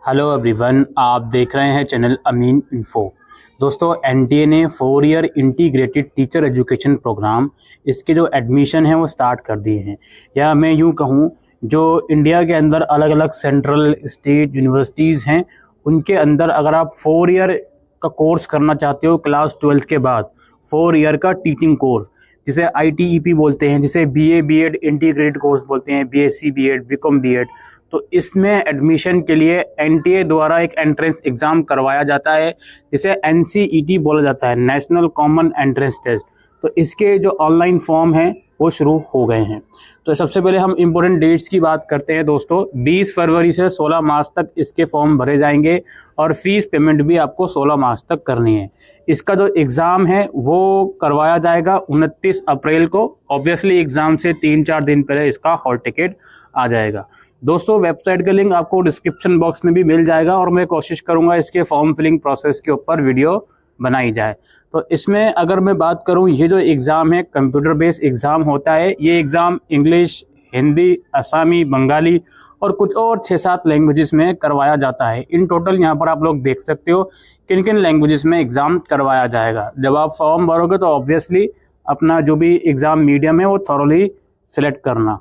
Hello everyone, आप देख रहे हैं चैनल अमीन इन्फो। दोस्तों, एनटीए ने 4 year integrated teacher education programme इसके जो एडमिशन है वो स्टार्ट कर दिए हैं। या मैं यूँ कहूँ, जो इंडिया के अंदर अलग अलग सेंट्रल स्टेट यूनिवर्सिटीज़ हैं, उनके अंदर अगर आप 4 ईयर का कोर्स करना चाहते हो क्लास 12 के बाद, 4 ईयर का टीचिंग कोर्स जिसे ITEP बोलते हैं, जिसे BA BEd इंटीग्रेटेड कोर्स बोलते हैं, BSc BEd BCom BEd, तो इसमें एडमिशन के लिए एनटीए द्वारा एक एंट्रेंस एग्ज़ाम करवाया जाता है जिसे NCET बोला जाता है, नेशनल कॉमन एंट्रेंस टेस्ट। तो इसके जो ऑनलाइन फॉर्म हैं वो शुरू हो गए हैं। तो सबसे पहले हम इम्पोर्टेंट डेट्स की बात करते हैं दोस्तों। 20 फरवरी से 16 मार्च तक इसके फॉर्म भरे जाएंगे और फीस पेमेंट भी आपको 16 मार्च तक करनी है। इसका जो एग्ज़ाम है वो करवाया जाएगा 29 अप्रैल को। ऑब्वियसली एग्ज़ाम से 3-4 दिन पहले इसका हॉल टिकट आ जाएगा। दोस्तों, वेबसाइट का लिंक आपको डिस्क्रिप्शन बॉक्स में भी मिल जाएगा और मैं कोशिश करूंगा इसके फॉर्म फिलिंग प्रोसेस के ऊपर वीडियो बनाई जाए। तो इसमें अगर मैं बात करूं, ये जो एग्ज़ाम है कंप्यूटर बेस्ड एग्ज़ाम होता है। ये एग्ज़ाम इंग्लिश, हिंदी, असमी, बंगाली और कुछ और 6-7 लैंग्वेजेस में करवाया जाता है। इन टोटल यहाँ पर आप लोग देख सकते हो किन किन लैंग्वेजेस में एग्ज़ाम करवाया जाएगा। जब आप फॉर्म भरोगे तो ऑब्वियसली अपना जो भी एग्ज़ाम मीडियम है वो थॉरली सिलेक्ट करना।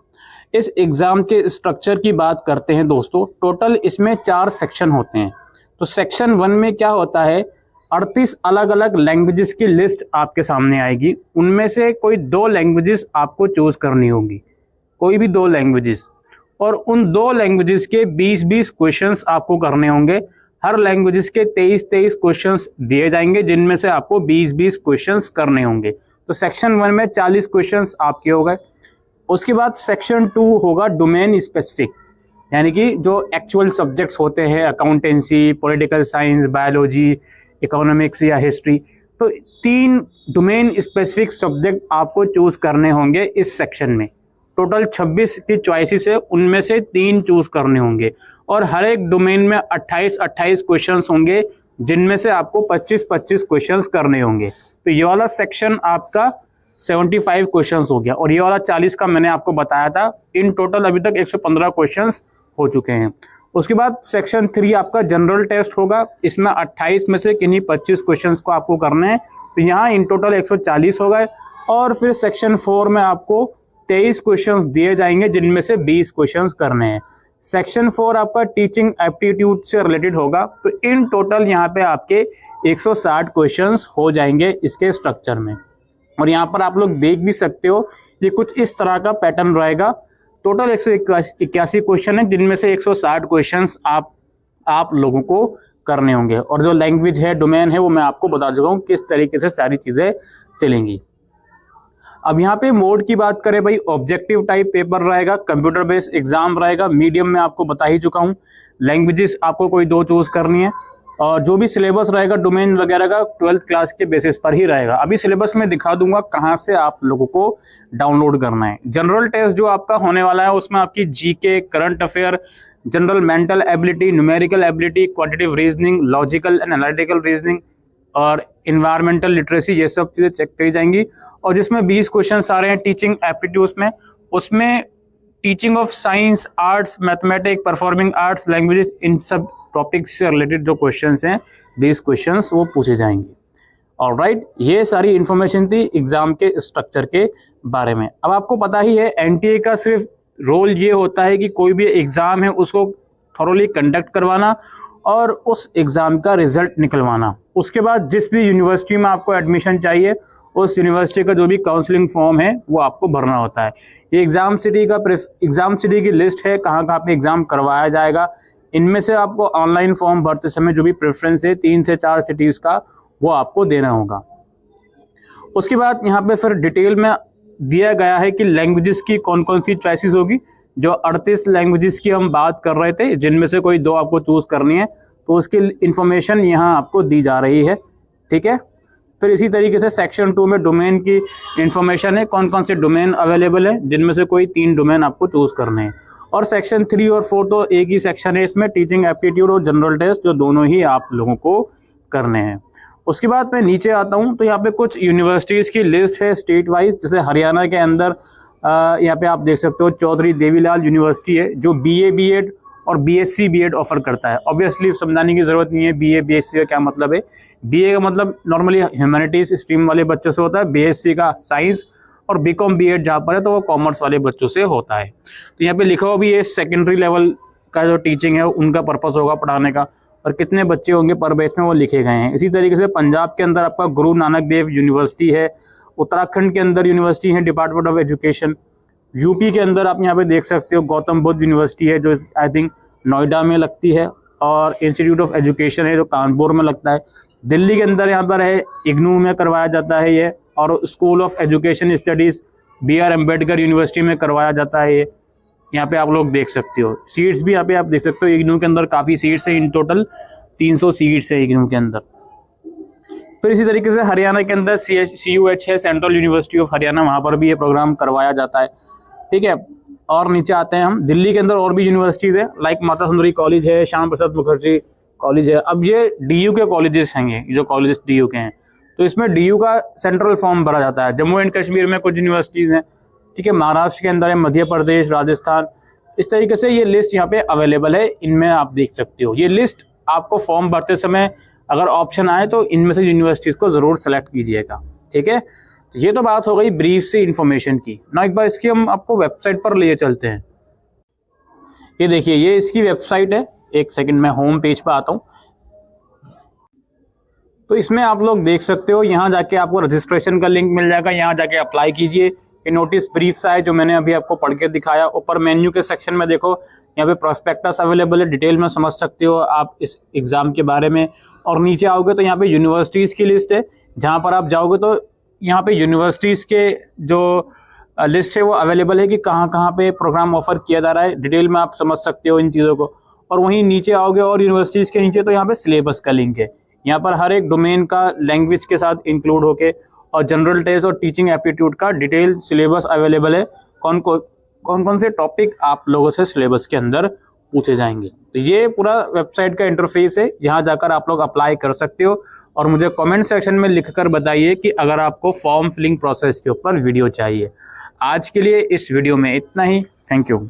इस एग्ज़ाम के स्ट्रक्चर की बात करते हैं दोस्तों। टोटल इसमें 4 सेक्शन होते हैं। तो सेक्शन 1 में क्या होता है, 38 अलग अलग लैंग्वेजेस की लिस्ट आपके सामने आएगी। उनमें से कोई 2 लैंग्वेजेस आपको चूज़ करनी होगी, कोई भी 2 लैंग्वेजेस, और उन 2 लैंग्वेजेस के 20-20 क्वेश्चंस आपको करने होंगे। हर लैंग्वेजेस के 23-23 क्वेश्चंस दिए जाएंगे जिनमें से आपको 20-20 क्वेश्चंस करने होंगे। तो सेक्शन 1 में 40 क्वेश्चंस आपके हो गए। उसके बाद सेक्शन 2 होगा डोमेन स्पेसिफिक, यानी कि जो एक्चुअल सब्जेक्ट्स होते हैं, accountancy, political science, biology, economics या हिस्ट्री। तो 3 डोमेन स्पेसिफिक सब्जेक्ट आपको चूज़ करने होंगे इस सेक्शन में। टोटल 26 की चॉइसेस है, उनमें से 3 चूज़ करने होंगे और हर एक डोमेन में 28-28 क्वेश्चंस होंगे जिनमें से आपको 25-25 क्वेश्चंस करने होंगे। तो ये वाला सेक्शन आपका 75 क्वेश्चंस हो गया और ये वाला 40 का मैंने आपको बताया था। इन टोटल अभी तक 115 क्वेश्चंस हो चुके हैं। उसके बाद सेक्शन 3 आपका जनरल टेस्ट होगा। इसमें 28 में से किन्हीं 25 क्वेश्चंस को आपको करने हैं, तो यहाँ इन टोटल 140 हो गए। और फिर सेक्शन 4 में आपको 23 क्वेश्चंस दिए जाएंगे जिनमें से 20 क्वेश्चंस करने हैं। सेक्शन 4 आपका टीचिंग एप्टीट्यूड से रिलेटेड होगा। तो इन टोटल यहाँ पे आपके 160 क्वेश्चंस हो जाएंगे इसके स्ट्रक्चर में। और यहाँ पर आप लोग देख भी सकते हो, ये कुछ इस तरह का पैटर्न रहेगा। टोटल 181 क्वेश्चन है जिनमें से 160 क्वेश्चंस आप लोगों को करने होंगे। और जो लैंग्वेज है, डोमेन है, वो मैं आपको बता चुका हूँ किस तरीके से सारी चीज़ें चलेंगी। अब यहाँ पे मोड की बात करें भाई, ऑब्जेक्टिव टाइप पेपर रहेगा, कंप्यूटर बेस्ड एग्जाम रहेगा। मीडियम में आपको बता ही चुका हूँ। लैंग्वेजेस आपको कोई 2 चूज़ करनी है और जो भी सिलेबस रहेगा डोमेन वगैरह का 12th क्लास के बेसिस पर ही रहेगा। अभी सिलेबस में दिखा दूंगा कहाँ से आप लोगों को डाउनलोड करना है। जनरल टेस्ट जो आपका होने वाला है उसमें आपकी GK, current affair, general mental ability, numerical ability, quantitative reasoning, logical and analytical reasoning और इन्वायरमेंटल लिटरेसी, ये सब चीज़ें चेक करी जाएंगी। और जिसमें 20 क्वेश्चन आ रहे हैं टीचिंग एप्टीट्यूड्स में, उसमें teaching of science, arts, mathematics, performing arts, languages, इन सब टॉपिक्स से रिलेटेड जो क्वेश्चंस हैं, 20 क्वेश्चंस वो पूछे जाएंगे। ऑलराइट, ये सारी इन्फॉर्मेशन थी एग्जाम के स्ट्रक्चर के बारे में। अब आपको पता ही है एनटीए का सिर्फ रोल ये होता है कि कोई भी एग्ज़ाम है उसको थॉरोली कंडक्ट करवाना और उस एग्ज़ाम का रिजल्ट निकलवाना। उसके बाद जिस भी यूनिवर्सिटी में आपको एडमिशन चाहिए, उस यूनिवर्सिटी का जो भी काउंसलिंग फॉर्म है वो आपको भरना होता है। ये एग्ज़ाम सिटी की लिस्ट है, कहाँ कहाँ पे एग्ज़ाम करवाया जाएगा। इनमें से आपको ऑनलाइन फॉर्म भरते समय जो भी प्रेफरेंस है 3 से 4 सिटीज़ का, वो आपको देना होगा। उसके बाद यहाँ पे फिर डिटेल में दिया गया है कि लैंग्वेजेस की कौन कौन सी चॉइसेस होगी। जो 38 लैंग्वेजेस की हम बात कर रहे थे, जिनमें से कोई 2 आपको चूज़ करनी है, तो उसकी इन्फॉर्मेशन यहाँ आपको दी जा रही है। ठीक है। फिर इसी तरीके से सेक्शन 2 में डोमेन की इन्फॉर्मेशन है, कौन कौन से डोमेन अवेलेबल है, जिनमें से कोई 3 डोमेन आपको चूज़ करने हैं। और सेक्शन 3 और 4 तो एक ही सेक्शन है, इसमें टीचिंग एप्टीट्यूड और जनरल टेस्ट, जो दोनों ही आप लोगों को करने हैं। उसके बाद मैं नीचे आता हूँ तो यहाँ पे कुछ यूनिवर्सिटीज़ की लिस्ट है स्टेट वाइज। जैसे हरियाणा के अंदर यहाँ पे आप देख सकते हो चौधरी देवीलाल यूनिवर्सिटी है, जो BA BEd और बीएससी बीएड ऑफर करता है। ऑब्वियसली समझाने की ज़रूरत नहीं है बीए बीएससी का क्या मतलब है। बीए का मतलब नॉर्मली ह्यूमैनिटीज़ स्ट्रीम वाले बच्चों से होता है, बीएससी का साइंस, और बीकॉम बीएड जहाँ पर है तो वो कॉमर्स वाले बच्चों से होता है। तो यहाँ पे लिखा हुआ भी ये सेकेंडरी लेवल का जो टीचिंग है उनका पर्पस होगा पढ़ाने का, और कितने बच्चे होंगे पर बैच में वो लिखे गए हैं। इसी तरीके से पंजाब के अंदर आपका गुरु नानक देव यूनिवर्सिटी है, उत्तराखंड के अंदर यूनिवर्सिटी है डिपार्टमेंट ऑफ एजुकेशन, यूपी के अंदर आप यहाँ पे देख सकते हो गौतम बुद्ध यूनिवर्सिटी है जो आई थिंक नोएडा में लगती है, और इंस्टीट्यूट ऑफ एजुकेशन है जो कानपुर में लगता है। दिल्ली के अंदर यहाँ पर है इग्नू में करवाया जाता है ये, और school of education studies BR Ambedkar university में करवाया जाता है ये। यहाँ पे आप लोग देख सकते हो सीट्स भी यहाँ पे आप देख सकते हो, इग्नू के अंदर काफ़ी सीट्स हैं, इन टोटल 300 सीट्स है इग्नू के अंदर। फिर इसी तरीके से हरियाणा के अंदर CUH है, सेंट्रल यूनिवर्सिटी ऑफ हरियाणा, वहाँ पर भी ये प्रोग्राम करवाया जाता है। ठीक है, और नीचे आते हैं हम, दिल्ली के अंदर और भी यूनिवर्सिटीज़ है, लाइक माता सुंदरी कॉलेज है, श्याम प्रसाद मुखर्जी कॉलेज है। अब ये DU के कॉलेजेस हैं, जो कॉलेजेस DU के हैं, तो इसमें DU का सेंट्रल फॉर्म भरा जाता है। जम्मू एंड कश्मीर में कुछ यूनिवर्सिटीज़ हैं, ठीक है, महाराष्ट्र के अंदर है, मध्य प्रदेश, राजस्थान, इस तरीके से ये लिस्ट यहाँ पे अवेलेबल है, इनमें आप देख सकते हो। ये लिस्ट आपको फॉर्म भरते समय अगर ऑप्शन आए तो इनमें से यूनिवर्सिटीज़ को ज़रूर सेलेक्ट कीजिएगा। ठीक है, ये तो बात हो गई ब्रीफ से इन्फॉर्मेशन की। ना एक बार इसकी हम आपको वेबसाइट पर लिए चलते हैं। ये देखिए, ये इसकी वेबसाइट है, एक सेकंड में होम पेज पर आता हूँ। तो इसमें आप लोग देख सकते हो, यहाँ जाके आपको रजिस्ट्रेशन का लिंक मिल जाएगा, यहाँ जाके अप्लाई कीजिए। ये नोटिस ब्रीफ सा है जो मैंने अभी आपको पढ़ के दिखाया। ऊपर मेन्यू के सेक्शन में देखो, यहाँ पे प्रोस्पेक्टस अवेलेबल है, डिटेल में समझ सकते हो आप इस एग्ज़ाम के बारे में। और नीचे आओगे तो यहाँ पे यूनिवर्सिटीज़ की लिस्ट है, जहाँ पर आप जाओगे तो यहाँ पे यूनिवर्सिटीज़ के जो लिस्ट है वो अवेलेबल है कि कहाँ कहाँ पे प्रोग्राम ऑफर किया जा रहा है, डिटेल में आप समझ सकते हो इन चीज़ों को। और वहीं नीचे आओगे और यूनिवर्सिटीज़ के नीचे तो यहाँ पे सिलेबस का लिंक है, यहाँ पर हर एक डोमेन का लैंग्वेज के साथ इंक्लूड होके, और जनरल टेस्ट और टीचिंग एप्टीट्यूड का डिटेल सिलेबस अवेलेबल है, कौन कौन से टॉपिक आप लोगों से सिलेबस के अंदर पूछे जाएंगे। तो ये पूरा वेबसाइट का इंटरफेस है, यहाँ जाकर आप लोग अप्लाई कर सकते हो। और मुझे कमेंट सेक्शन में लिखकर बताइए कि अगर आपको फॉर्म फिलिंग प्रोसेस के ऊपर वीडियो चाहिए। आज के लिए इस वीडियो में इतना ही। Thank you.